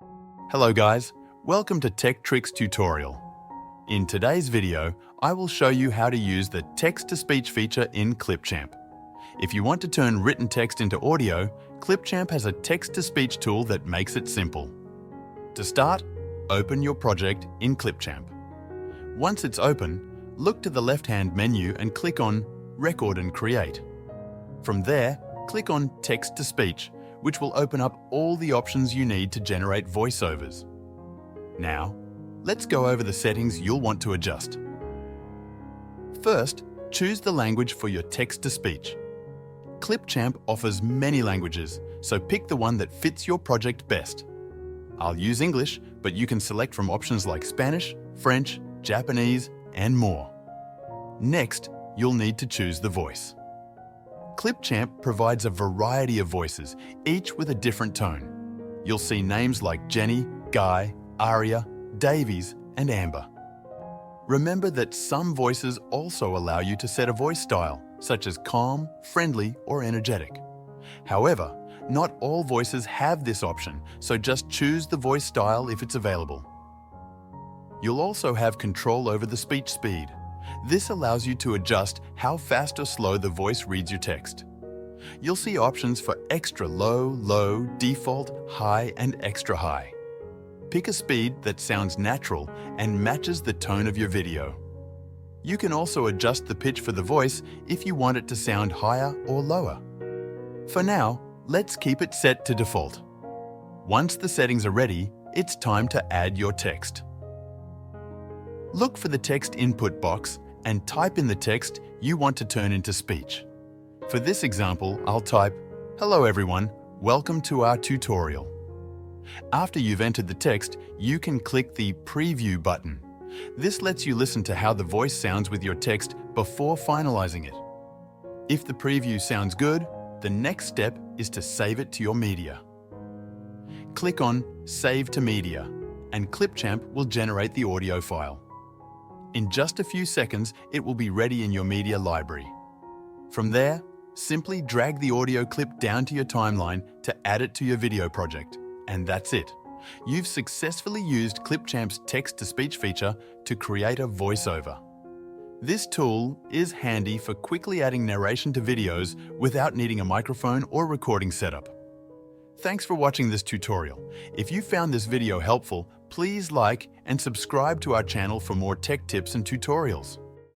Hello guys, welcome to Tech Tricks tutorial. In today's video, I will show you how to use the text-to-speech feature in Clipchamp. If you want to turn written text into audio, Clipchamp has a text-to-speech tool that makes it simple. To start, open your project in Clipchamp. Once it's open, look to the left-hand menu and click on Record and Create. From there, click on Text-to-Speech, which will open up all the options you need to generate voiceovers. Now, let's go over the settings you'll want to adjust. First, choose the language for your text-to-speech. Clipchamp offers many languages, so pick the one that fits your project best. I'll use English, but you can select from options like Spanish, French, Japanese, and more. Next, you'll need to choose the voice. Clipchamp provides a variety of voices, each with a different tone. You'll see names like Jenny, Guy, Aria, Davies, and Amber. Remember that some voices also allow you to set a voice style, such as calm, friendly, or energetic. However, not all voices have this option, so just choose the voice style if it's available. You'll also have control over the speech speed. This allows you to adjust how fast or slow the voice reads your text. You'll see options for extra low, low, default, high, and extra high. Pick a speed that sounds natural and matches the tone of your video. You can also adjust the pitch for the voice if you want it to sound higher or lower. For now, let's keep it set to default. Once the settings are ready, it's time to add your text. Look for the text input box and type in the text you want to turn into speech. For this example, I'll type, "Hello everyone, welcome to our tutorial." After you've entered the text, you can click the Preview button. This lets you listen to how the voice sounds with your text before finalizing it. If the preview sounds good, the next step is to save it to your media. Click on Save to Media, and Clipchamp will generate the audio file. In just a few seconds, it will be ready in your media library. From there, simply drag the audio clip down to your timeline to add it to your video project, and that's it. You've successfully used Clipchamp's text-to-speech feature to create a voiceover. This tool is handy for quickly adding narration to videos without needing a microphone or recording setup. Thanks for watching this tutorial. If you found this video helpful, please like and subscribe to our channel for more tech tips and tutorials.